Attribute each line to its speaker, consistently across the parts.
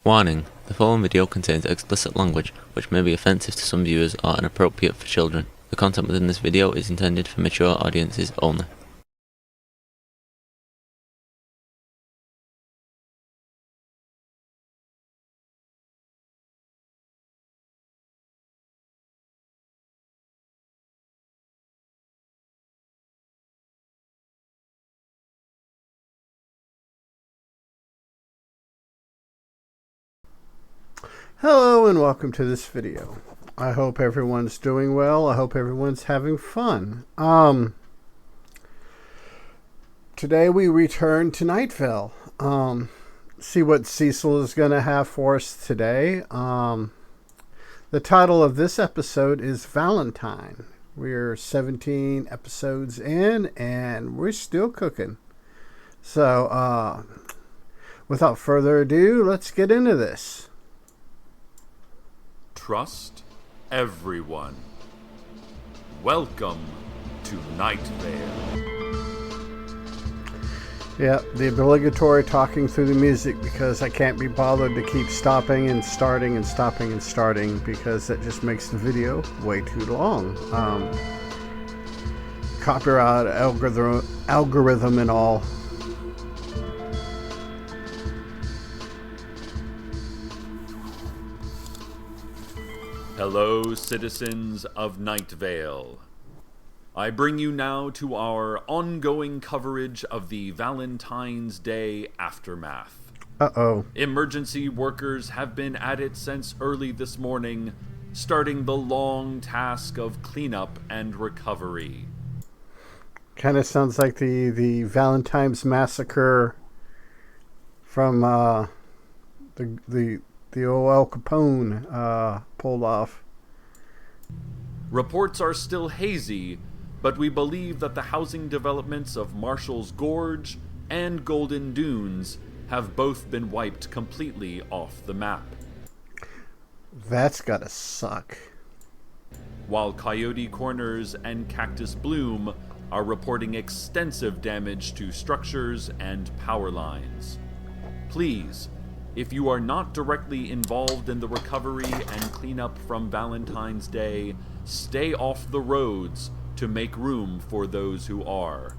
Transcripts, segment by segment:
Speaker 1: Warning: the following video contains explicit language which may be offensive to some viewers or inappropriate for children. The content within this video is intended for mature audiences only.
Speaker 2: Hello and welcome to this video. I hope everyone's doing well. I hope everyone's having fun. Today we return to Night Vale. See what Cecil is going to have for us today. The title of this episode is Valentine. We're 17 episodes in and we're still cooking. So, without further ado, let's get into this.
Speaker 3: Trust everyone. Welcome to Night Vale.
Speaker 2: Yeah, the obligatory talking through the music because I can't be bothered to keep stopping and starting and stopping and starting because that just makes the video way too long. Copyright algorithm and all.
Speaker 3: Hello, citizens of Night Vale. I bring you now to our ongoing coverage of the Valentine's Day aftermath.
Speaker 2: Uh-oh.
Speaker 3: Emergency workers have been at it since early this morning, starting the long task of cleanup and recovery.
Speaker 2: Kind of sounds like the Valentine's massacre from the old Al Capone pulled off.
Speaker 3: Reports are still hazy, but we believe that the housing developments of Marshall's Gorge and Golden Dunes have both been wiped completely off the map.
Speaker 2: That's gotta suck.
Speaker 3: While Coyote Corners and Cactus Bloom are reporting extensive damage to structures and power lines. Please, if you are not directly involved in the recovery and cleanup from Valentine's Day, stay off the roads to make room for those who are.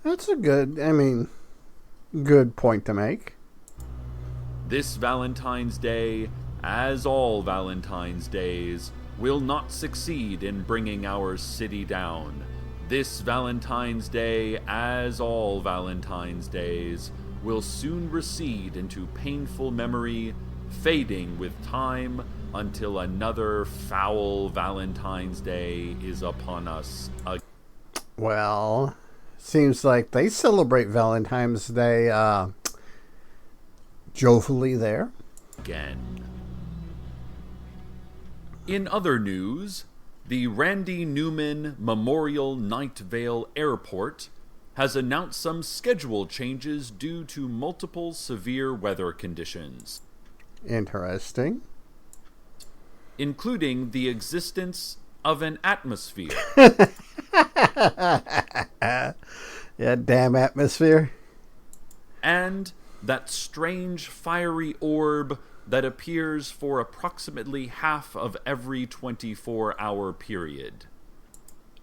Speaker 2: That's a good point to make.
Speaker 3: This Valentine's Day, as all Valentine's Days, will not succeed in bringing our city down. This Valentine's Day, as all Valentine's Days, will soon recede into painful memory, fading with time until another foul Valentine's Day is upon us again.
Speaker 2: Well, seems like they celebrate Valentine's Day joyfully there.
Speaker 3: In other news, the Randy Newman Memorial Night Vale Airport has announced some schedule changes due to multiple severe weather conditions.
Speaker 2: Interesting.
Speaker 3: Including the existence of an atmosphere.
Speaker 2: Yeah, damn atmosphere.
Speaker 3: And that strange fiery orb that appears for approximately half of every 24-hour period.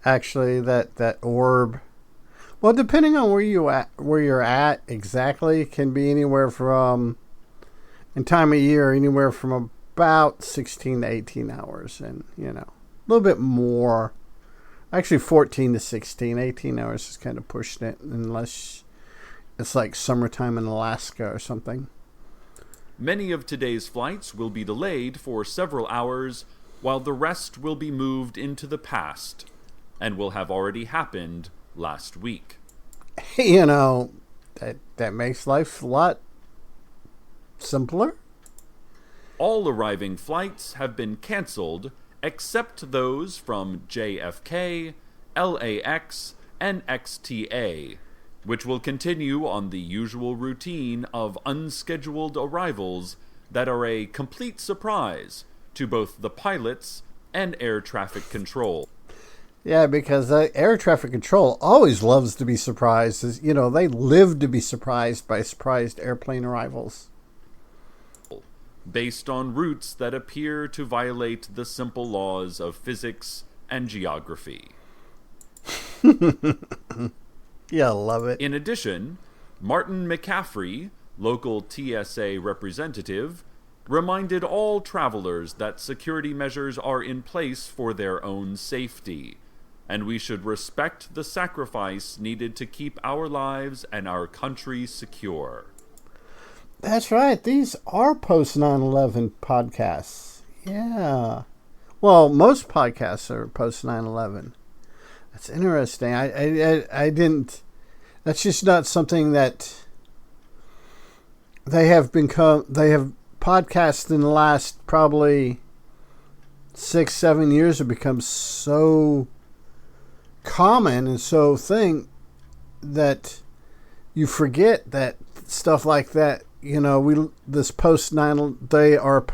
Speaker 2: Actually, that orb, well, depending on where you're at exactly, can be anywhere from, in time of year, anywhere from about 16 to 18 hours, and a little bit more. Actually, 14 to 16. 18 hours is kind of pushing it, unless it's like summertime in Alaska or something.
Speaker 3: Many of today's flights will be delayed for several hours, while the rest will be moved into the past, and will have already happened last week.
Speaker 2: That makes life a lot simpler.
Speaker 3: All arriving flights have been canceled, except those from JFK, LAX, and XTA, which will continue on the usual routine of unscheduled arrivals that are a complete surprise to both the pilots and air traffic control.
Speaker 2: Yeah, because air traffic control always loves to be surprised. They live to be surprised by surprised airplane arrivals.
Speaker 3: based on routes that appear to violate the simple laws of physics and geography.
Speaker 2: Yeah, I love it.
Speaker 3: In addition, Martin McCaffrey, local TSA representative, reminded all travelers that security measures are in place for their own safety, and we should respect the sacrifice needed to keep our lives and our country secure.
Speaker 2: That's right. These are post 9/11 podcasts. Yeah. Well, most podcasts are post 9/11. That's interesting. I didn't. That's just not something that they have podcasts in the last probably 6-7 years have become so common and so thing that you forget that stuff like that. You know, this post 9 they are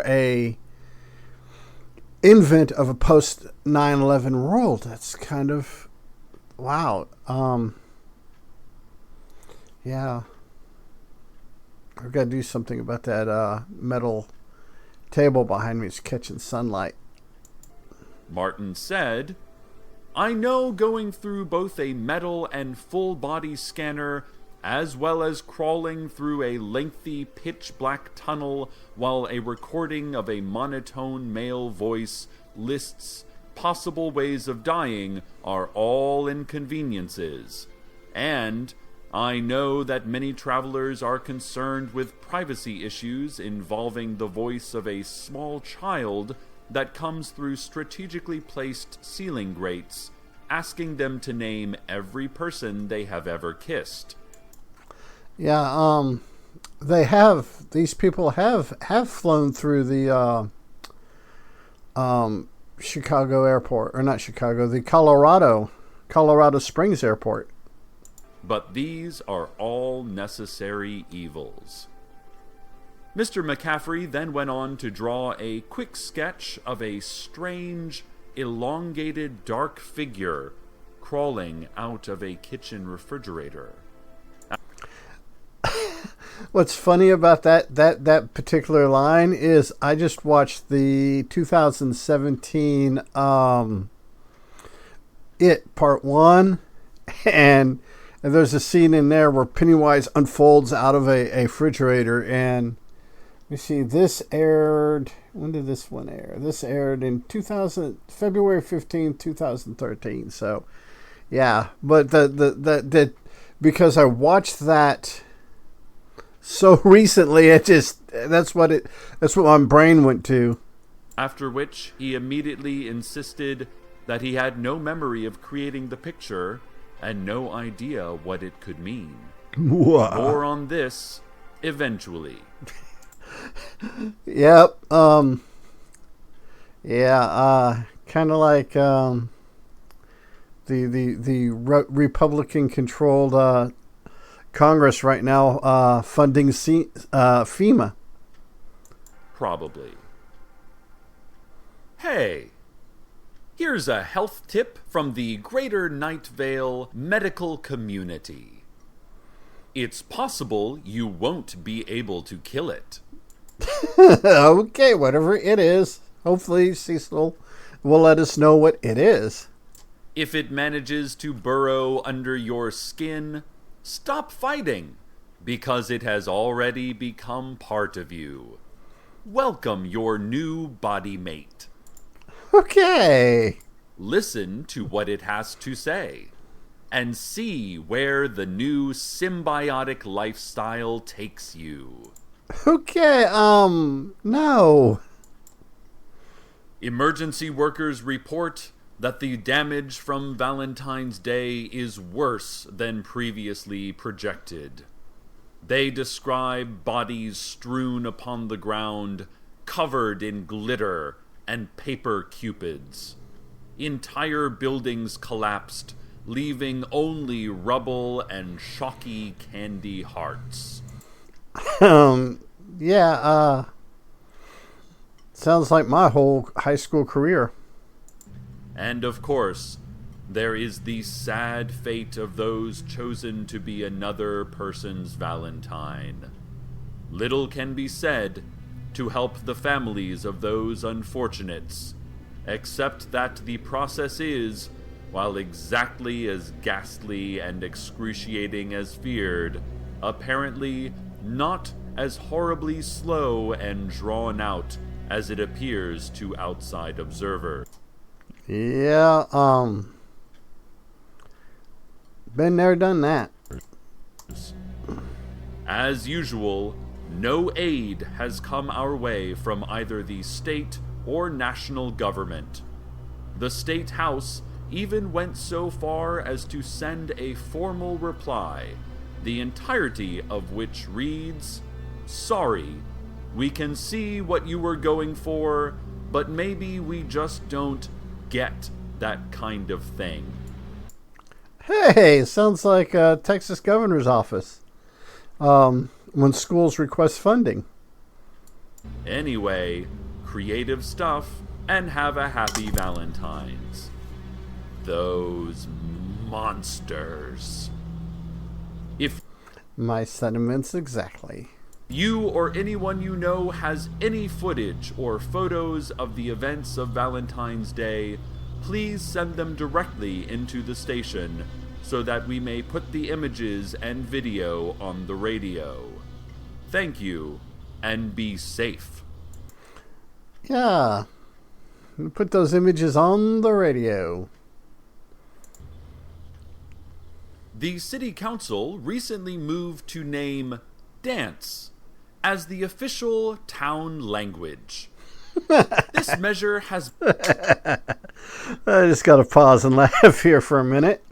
Speaker 2: a invent of a post 9/11 world. That's kind of wow. Yeah, I've got to do something about that metal table behind me. It's catching sunlight.
Speaker 3: Martin said, "I know going through both a metal and full body scanner, as well as crawling through a lengthy pitch-black tunnel while a recording of a monotone male voice lists possible ways of dying, are all inconveniences. And I know that many travelers are concerned with privacy issues involving the voice of a small child that comes through strategically placed ceiling grates, asking them to name every person they have ever kissed."
Speaker 2: Yeah, these people have flown through the Chicago airport, or not Chicago, the Colorado Springs airport.
Speaker 3: But these are all necessary evils. Mr. McCaffrey then went on to draw a quick sketch of a strange, elongated dark figure crawling out of a kitchen refrigerator.
Speaker 2: What's funny about that particular line is I just watched the 2017 It Part 1, and there's a scene in there where Pennywise unfolds out of a refrigerator, and you see this aired. When did this one air? This aired in February 15, 2013. So, yeah, but the because I watched that so recently, that's what my brain went to.
Speaker 3: After which he immediately insisted that he had no memory of creating the picture and no idea what it could mean. More on this eventually.
Speaker 2: Yep. Yeah. Kind of like the Republican-controlled Congress right now funding FEMA.
Speaker 3: Probably. Hey, here's a health tip from the Greater Night Vale medical community. It's possible you won't be able to kill it.
Speaker 2: Okay, whatever it is. Hopefully Cecil will let us know what it is.
Speaker 3: If it manages to burrow under your skin, stop fighting, because it has already become part of you. Welcome your new body mate.
Speaker 2: Okay.
Speaker 3: Listen to what it has to say, and see where the new symbiotic lifestyle takes you.
Speaker 2: Okay, no.
Speaker 3: Emergency workers report that the damage from Valentine's Day is worse than previously projected. They describe bodies strewn upon the ground, covered in glitter and paper cupids. Entire buildings collapsed, leaving only rubble and shocky candy hearts.
Speaker 2: Yeah, sounds like my whole high school career.
Speaker 3: And of course, there is the sad fate of those chosen to be another person's Valentine. Little can be said, to help the families of those unfortunates, except that the process is, while exactly as ghastly and excruciating as feared, apparently not as horribly slow and drawn out as it appears to outside observers.
Speaker 2: Yeah, been there, done that.
Speaker 3: As usual, no aid has come our way from either the state or national government. The State House even went so far as to send a formal reply, the entirety of which reads, "Sorry, we can see what you were going for, but maybe we just don't get that kind of thing."
Speaker 2: Hey, sounds like Texas governor's office. When schools request funding.
Speaker 3: Anyway, creative stuff, and have a happy Valentine's. Those monsters. If
Speaker 2: My sentiments exactly.
Speaker 3: you or anyone you know has any footage or photos of the events of Valentine's Day, please send them directly into the station so that we may put the images and video on the radio. Thank you, and be safe.
Speaker 2: Yeah. Put those images on the radio.
Speaker 3: The City Council recently moved to name dance as the official town language. This measure has
Speaker 2: I just got to pause and laugh here for a minute.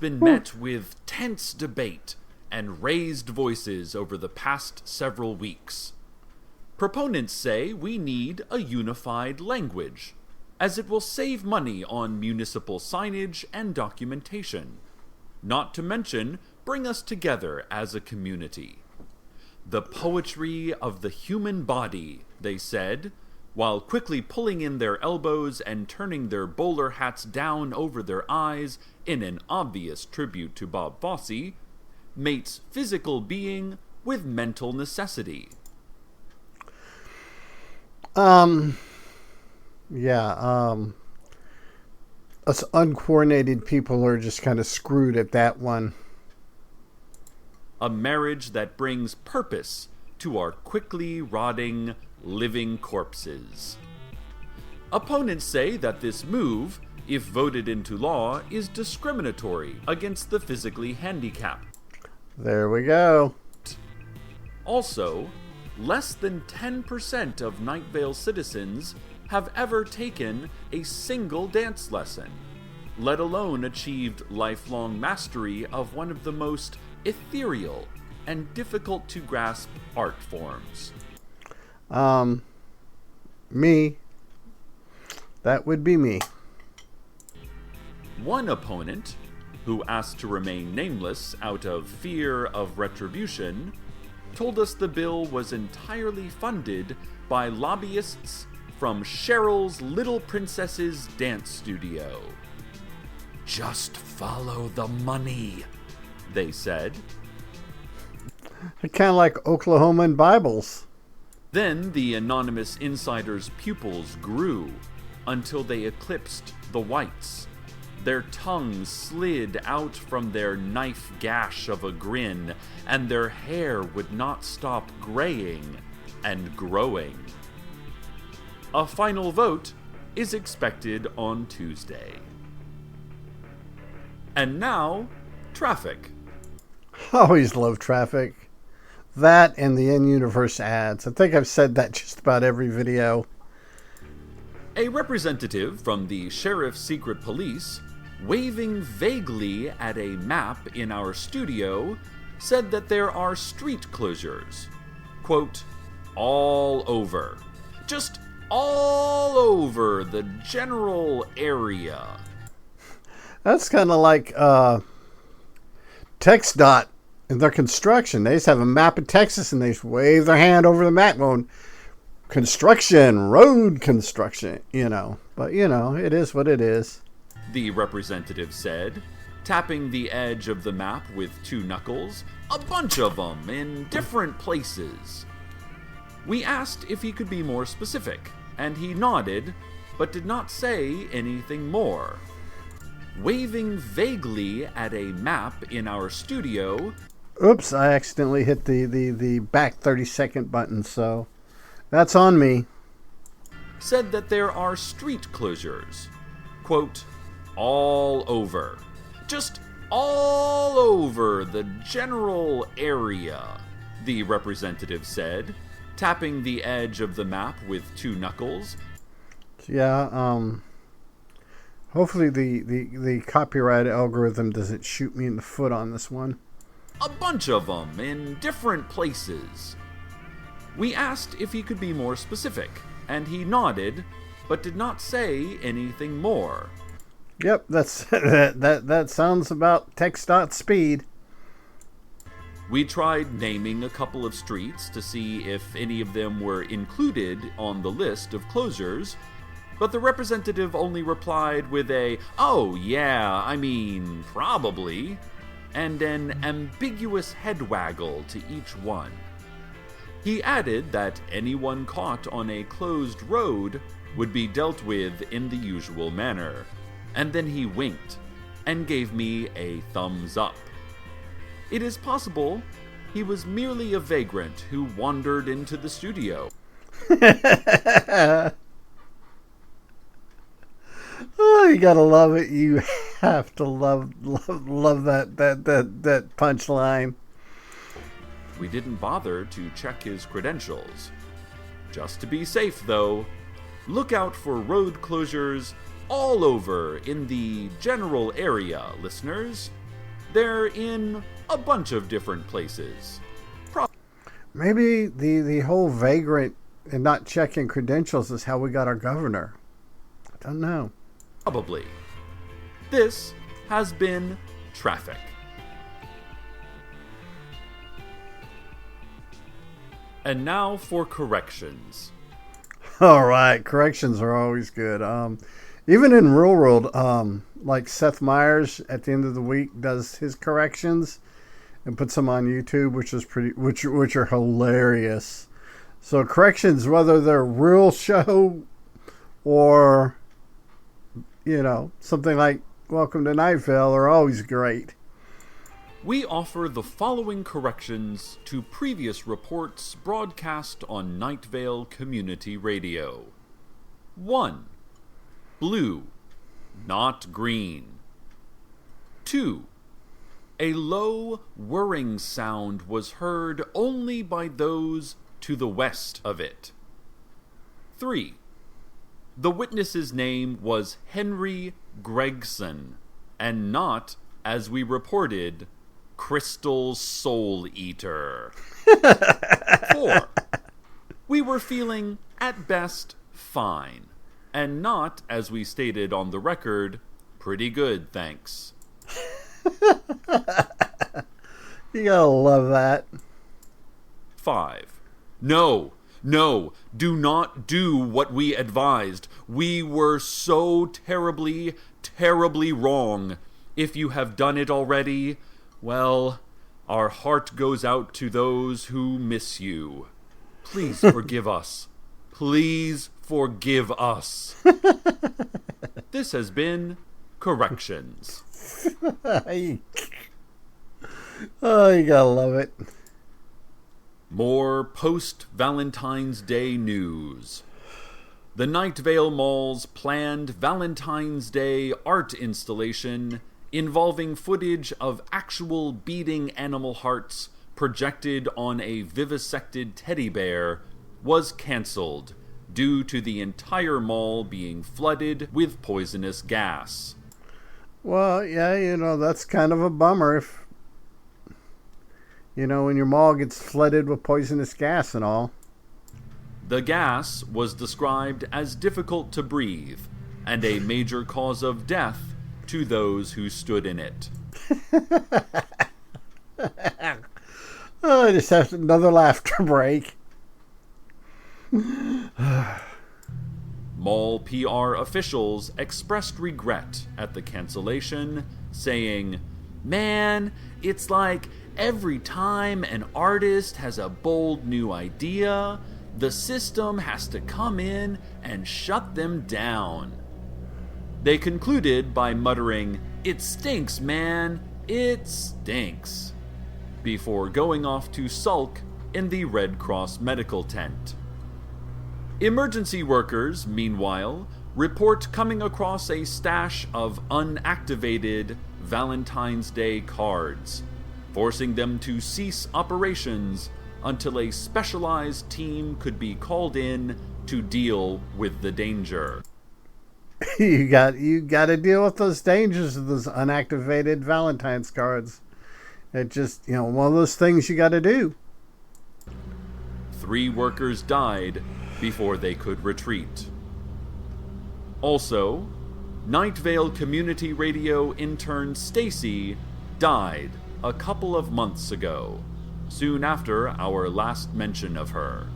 Speaker 3: been met with tense debate and raised voices over the past several weeks. Proponents say we need a unified language, as it will save money on municipal signage and documentation, not to mention bring us together as a community. The poetry of the human body, they said, while quickly pulling in their elbows and turning their bowler hats down over their eyes in an obvious tribute to Bob Fosse, mates physical being with mental necessity.
Speaker 2: Us uncoordinated people are just kind of screwed at that one.
Speaker 3: A marriage that brings purpose to our quickly rotting, living corpses. Opponents say that this move, if voted into law, is discriminatory against the physically handicapped.
Speaker 2: There we go.
Speaker 3: Also, less than 10% of Night Vale citizens have ever taken a single dance lesson, let alone achieved lifelong mastery of one of the most ethereal and difficult to grasp art forms.
Speaker 2: Me. That would be me.
Speaker 3: One opponent, who asked to remain nameless out of fear of retribution, told us the bill was entirely funded by lobbyists from Cheryl's Little Princess's dance studio. Just follow the money, they said.
Speaker 2: Kind of like Oklahoma and Bibles.
Speaker 3: Then the anonymous insider's pupils grew until they eclipsed the whites. Their tongues slid out from their knife gash of a grin, and their hair would not stop graying and growing. A final vote is expected on Tuesday. And now, traffic.
Speaker 2: Always love traffic. That and the in-universe ads. I think I've said that just about every video.
Speaker 3: A representative from the Sheriff's Secret Police, waving vaguely at a map in our studio, said that there are street closures, quote, all over. Just all over the general area.
Speaker 2: That's kind of like TxDOT in their construction. They just have a map of Texas and they just wave their hand over the map going, construction, road construction, But, it is what it is.
Speaker 3: The representative said, tapping the edge of the map with two knuckles, a bunch of them in different places. We asked if he could be more specific, and he nodded, but did not say anything more. Waving vaguely at a map in our studio.
Speaker 2: Oops, I accidentally hit the back 30-second button, so that's on me.
Speaker 3: Said that there are street closures. Quote, all over. Just all over the general area, the representative said, tapping the edge of the map with two knuckles.
Speaker 2: Yeah, hopefully the copyright algorithm doesn't shoot me in the foot on this one.
Speaker 3: A bunch of them in different places. We asked if he could be more specific, and he nodded, but did not say anything more.
Speaker 2: Yep, that's that sounds about text.speed.
Speaker 3: We tried naming a couple of streets to see if any of them were included on the list of closures, but the representative only replied with a, oh yeah, I mean, probably, and an ambiguous head waggle to each one. He added that anyone caught on a closed road would be dealt with in the usual manner, and then he winked and gave me a thumbs up. It is possible he was merely a vagrant who wandered into the studio.
Speaker 2: Oh, you gotta love it. You have to love that punchline.
Speaker 3: We didn't bother to check his credentials. Just to be safe, though, look out for road closures all over in the general area, listeners. They're in a bunch of different places.
Speaker 2: Maybe the whole vagrant and not checking credentials is how we got our governor. I don't know.
Speaker 3: Probably. This has been Traffic. And now for corrections.
Speaker 2: All right, corrections are always good. Even in real world, like Seth Meyers at the end of the week does his corrections and puts them on YouTube, which are hilarious. So corrections, whether they're real show or something like Welcome to Night Vale, are always great.
Speaker 3: We offer the following corrections to previous reports broadcast on Night Vale Community Radio. 1. Blue, not green. 2. A low whirring sound was heard only by those to the west of it. 3. The witness's name was Henry Gregson, and not, as we reported, Crystal Soul Eater. 4. We were feeling, at best, fine, and not, as we stated on the record, pretty good, thanks.
Speaker 2: You gotta love that.
Speaker 3: 5. No, do not do what we advised. We were so terribly, terribly wrong. If you have done it already, well, our heart goes out to those who miss you. Please forgive us. Please forgive us. This has been Corrections.
Speaker 2: Oh, you gotta love it.
Speaker 3: More post-Valentine's Day news. The Night Vale Mall's planned Valentine's Day art installation involving footage of actual beating animal hearts projected on a vivisected teddy bear was cancelled due to the entire mall being flooded with poisonous gas.
Speaker 2: Well, yeah, that's kind of a bummer if, when your mall gets flooded with poisonous gas and all.
Speaker 3: The gas was described as difficult to breathe and a major cause of death to those who stood in it.
Speaker 2: Oh, I just have another laughter break.
Speaker 3: Mall PR officials expressed regret at the cancellation, saying, "Man, it's like every time an artist has a bold new idea, The system has to come in and shut them down. They concluded by muttering, "It stinks, man, it stinks," before going off to sulk in the Red Cross medical tent. Emergency workers, meanwhile, report coming across a stash of unactivated Valentine's Day cards, forcing them to cease operations until a specialized team could be called in to deal with the danger.
Speaker 2: you got to deal with those dangers of those unactivated Valentine's cards. It just, one of those things you got to do.
Speaker 3: 3 workers died before they could retreat. Also, Night Vale Community Radio intern Stacy died a couple of months ago, soon after our last mention of her.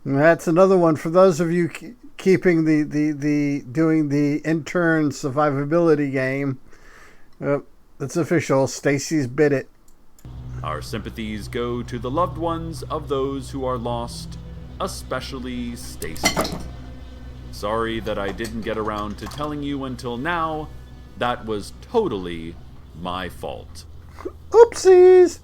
Speaker 2: That's another one for those of you keeping the doing the intern survivability game. It's official. Stacy's bit it.
Speaker 3: Our sympathies go to the loved ones of those who are lost, especially Stacy. Sorry that I didn't get around to telling you until now. That was totally my fault.
Speaker 2: Oopsies!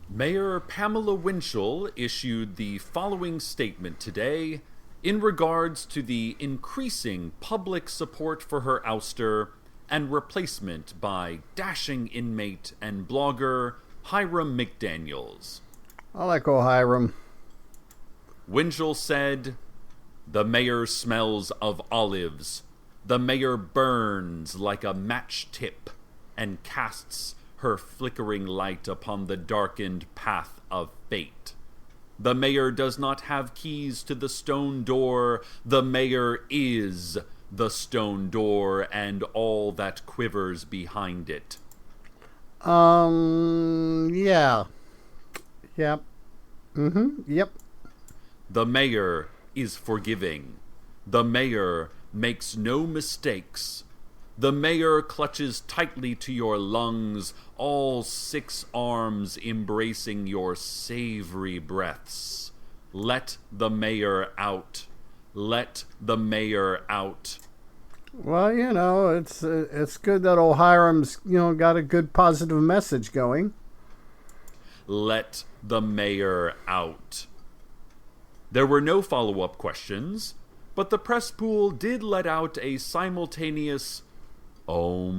Speaker 3: Mayor Pamela Winchell issued the following statement today in regards to the increasing public support for her ouster and replacement by dashing inmate and blogger Hiram McDaniels.
Speaker 2: I like old Hiram.
Speaker 3: Winchell said, "The mayor smells of olives. The mayor burns like a match tip and casts her flickering light upon the darkened path of fate. The mayor does not have keys to the stone door. The mayor is the stone door and all that quivers behind it."
Speaker 2: Yeah. Yep. Yep.
Speaker 3: The mayor is forgiving. The mayor makes no mistakes. The mayor clutches tightly to your lungs, all 6 arms embracing your savory breaths. Let the mayor out. Let the mayor out.
Speaker 2: Well, it's good that old Hiram's, got a good positive message going.
Speaker 3: Let the mayor out. There were no follow-up questions, but the press pool did let out a simultaneous Om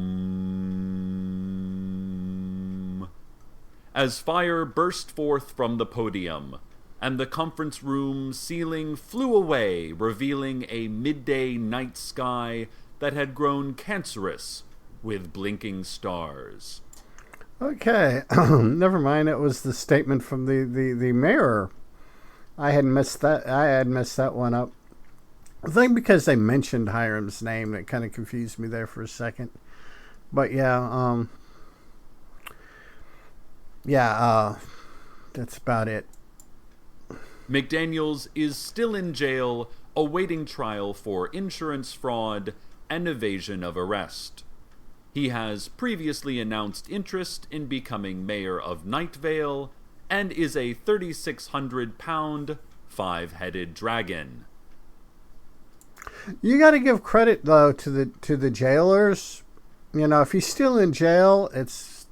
Speaker 3: as fire burst forth from the podium, and the conference room ceiling flew away, revealing a midday night sky that had grown cancerous with blinking stars.
Speaker 2: Okay, never mind. It was the statement from the mayor. I had messed that one up. I think because they mentioned Hiram's name, it kind of confused me there for a second. But yeah, that's about it.
Speaker 3: McDaniels is still in jail, awaiting trial for insurance fraud and evasion of arrest. He has previously announced interest in becoming mayor of Night Vale and is a 3,600-pound, 5-headed dragon.
Speaker 2: You got to give credit though to the jailers. If he's still in jail, it's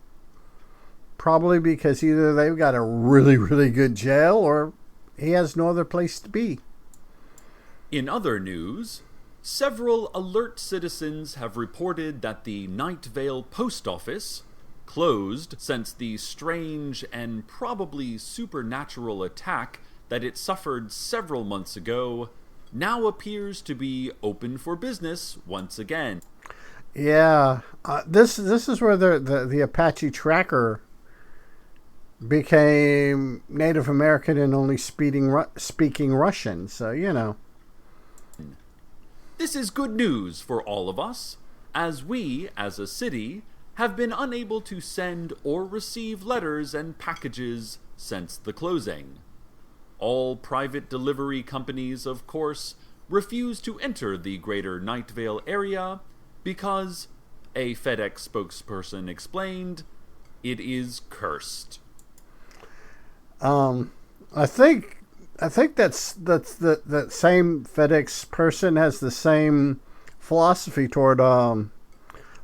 Speaker 2: probably because either they've got a really, really good jail or he has no other place to be.
Speaker 3: In other news, several alert citizens have reported that the Night Vale post office, closed since the strange and probably supernatural attack that it suffered several months ago, now appears to be open for business once again.
Speaker 2: Yeah, this is where the Apache tracker became Native American and only speaking Russian. So
Speaker 3: This is good news for all of us, as we, as a city, have been unable to send or receive letters and packages since the closing. All private delivery companies, of course, refuse to enter the greater Night Vale area because, a FedEx spokesperson explained, it is cursed.
Speaker 2: I think that same FedEx person has the same philosophy toward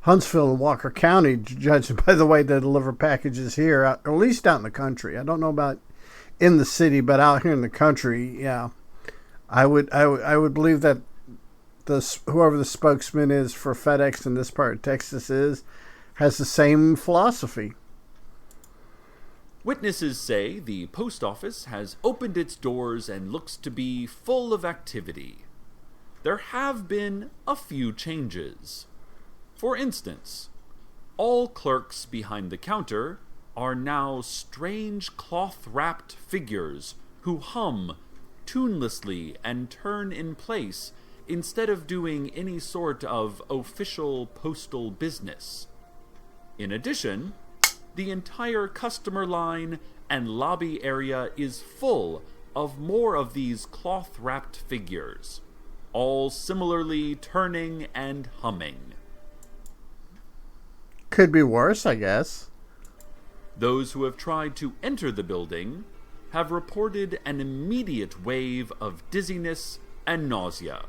Speaker 2: Huntsville and Walker County, judging by the way they deliver packages here, at least out in the country. I don't know about in the city, but out here in the country, yeah, I would believe that whoever the spokesman is for FedEx in this part of Texas has the same philosophy.
Speaker 3: Witnesses say the post office has opened its doors and looks to be full of activity. There have been a few changes. For instance, all clerks behind the counter are now strange cloth-wrapped figures who hum tunelessly and turn in place instead of doing any sort of official postal business. In addition, the entire customer line and lobby area is full of more of these cloth-wrapped figures, all similarly turning and humming.
Speaker 2: Could be worse, I guess.
Speaker 3: Those who have tried to enter the building have reported an immediate wave of dizziness and nausea,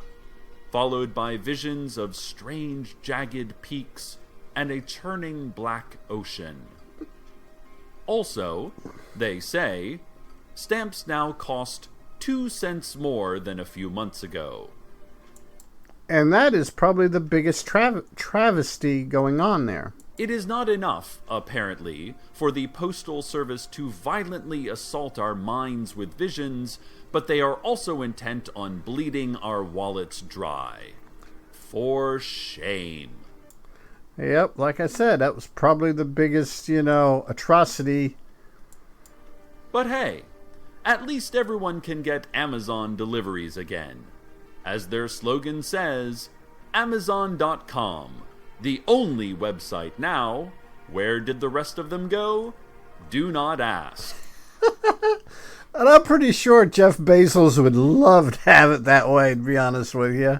Speaker 3: followed by visions of strange jagged peaks and a churning black ocean. Also, they say, stamps now cost 2 cents more than a few months ago.
Speaker 2: And that is probably the biggest travesty going on there.
Speaker 3: It is not enough, apparently, for the Postal Service to violently assault our minds with visions, but they are also intent on bleeding our wallets dry. For shame.
Speaker 2: Yep, like I said, that was probably the biggest, atrocity.
Speaker 3: But hey, at least everyone can get Amazon deliveries again. As their slogan says, Amazon.com, the only website now. Where did the rest of them go? Do not ask.
Speaker 2: And I'm pretty sure Jeff Bezos would love to have it that way, to be honest with you.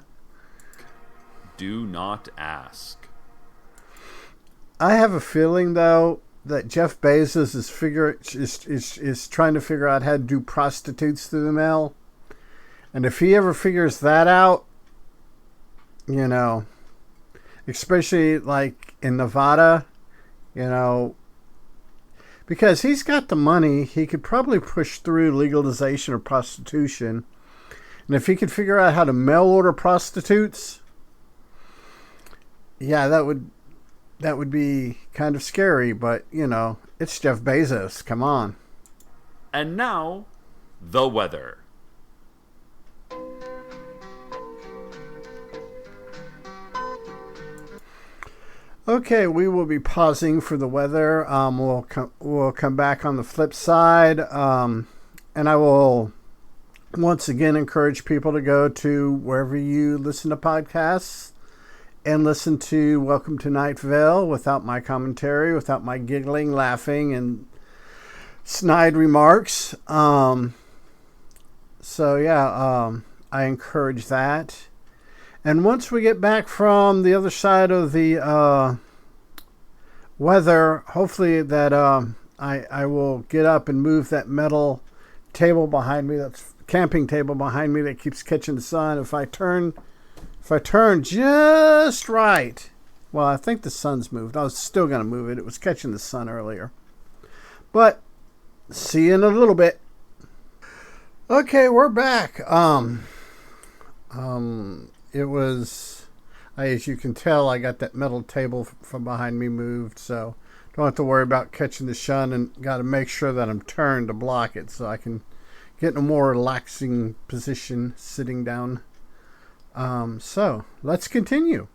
Speaker 3: Do not ask.
Speaker 2: I have a feeling, though, that Jeff Bezos is trying to figure out how to do prostitutes through the mail. And if he ever figures that out, especially like in Nevada, because he's got the money, he could probably push through legalization of prostitution. And if he could figure out how to mail order prostitutes, yeah, that would be kind of scary, but it's Jeff Bezos. Come on.
Speaker 3: And now, the weather.
Speaker 2: Okay, we will be pausing for the weather. We'll come back on the flip side, and I will once again encourage people to go to wherever you listen to podcasts and listen to Welcome to Night Vale without my commentary, without my giggling, laughing, and snide remarks. I encourage that. And once we get back from the other side of the weather, hopefully that I will get up and move that metal table behind me, that's camping table behind me that keeps catching the sun. If I turn just right, well, I think the sun's moved. I was still going to move it. It was catching the sun earlier. But see you in a little bit. Okay, we're back. It was, as you can tell, I got that metal table from behind me moved, so don't have to worry about catching the sun, and got to make sure that I'm turned to block it so I can get in a more relaxing position sitting down. So let's continue.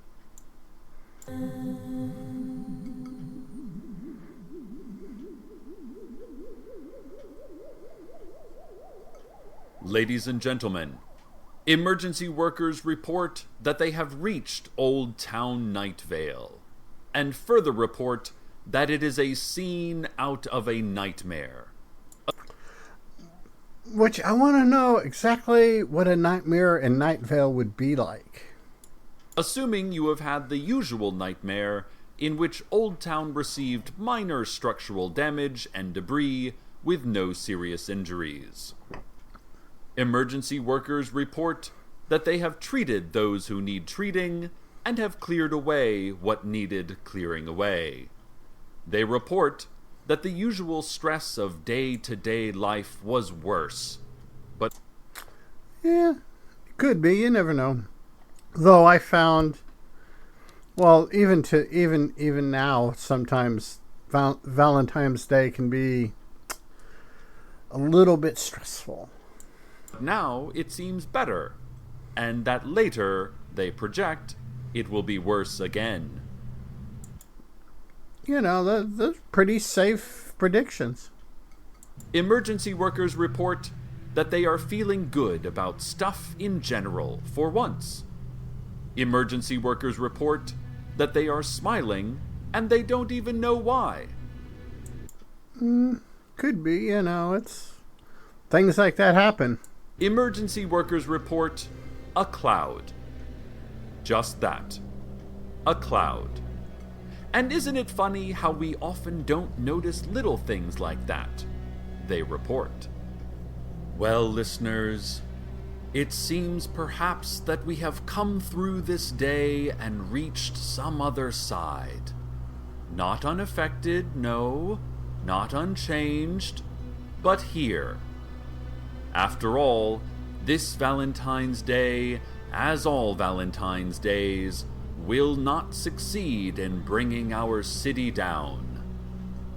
Speaker 3: Ladies and gentlemen, emergency workers report that they have reached Old Town Night Vale, and further report that it is a scene out of a nightmare.
Speaker 2: Which I want to know exactly what a nightmare in Night Vale would be like.
Speaker 3: Assuming you have had the usual nightmare, in which Old Town received minor structural damage and debris, with no serious injuries. Emergency workers report that they have treated those who need treating and have cleared away what needed clearing away. They report that the usual stress of day-to-day life was worse, but
Speaker 2: Yeah, it could be. You never know. Though I found, well, even now, sometimes Valentine's Day can be a little bit stressful.
Speaker 3: now it seems better, and that later, they project, it will be worse again.
Speaker 2: You know, those pretty safe predictions.
Speaker 3: Emergency workers report that they are feeling good about stuff in general for once. Emergency workers report that they are smiling and they don't even know why.
Speaker 2: Could be, you know, it's things like that happen.
Speaker 3: Emergency workers report a cloud. Just that. A cloud. And isn't it funny how we often don't notice little things like that? They report. Well, listeners, it seems perhaps that we have come through this day and reached some other side. Not unaffected, no, not unchanged, but here. After all, this Valentine's Day, as all Valentine's Days, will not succeed in bringing our city down.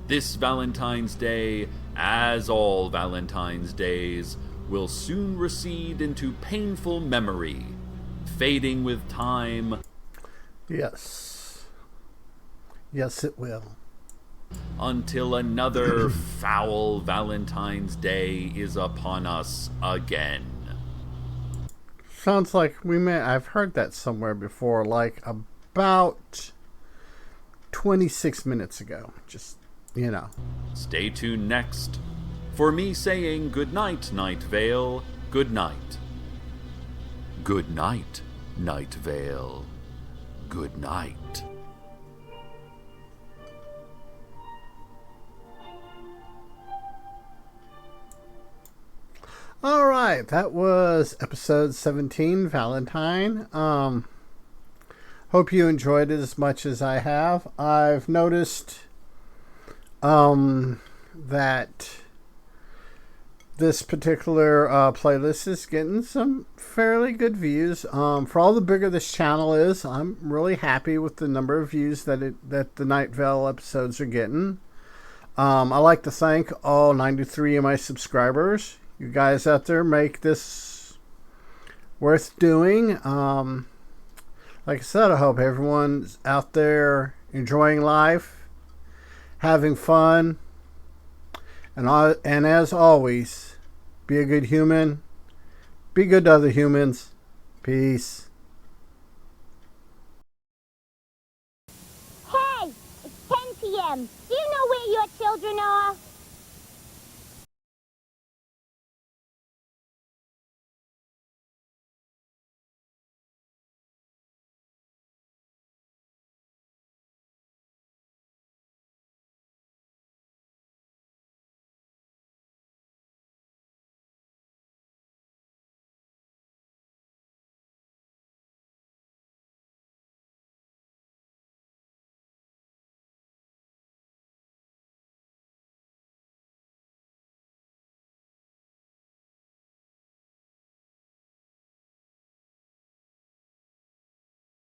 Speaker 3: This Valentine's Day, as all Valentine's Days, will soon recede into painful memory, fading with time.
Speaker 2: Yes. Yes, it will.
Speaker 3: Until another foul Valentine's Day is upon us again.
Speaker 2: Sounds like I've heard that somewhere before, like about 26 minutes ago. Just, you know.
Speaker 3: Stay tuned next for me saying good night, Night Vale. Good night. Good night, Night Vale. Good night.
Speaker 2: All right, that was episode 17, Valentine. Hope you enjoyed it as much as I have. I've noticed that this particular playlist is getting some fairly good views. For all the bigger this channel is, I'm really happy with the number of views that the Night Vale episodes are getting. I like to thank all 93 of my subscribers. You guys out there make this worth doing. Like I said, I hope everyone's out there enjoying life, having fun, and as always, be a good human. Be good to other humans. Peace.
Speaker 4: Hey, it's 10 p.m. Do you know where your children are?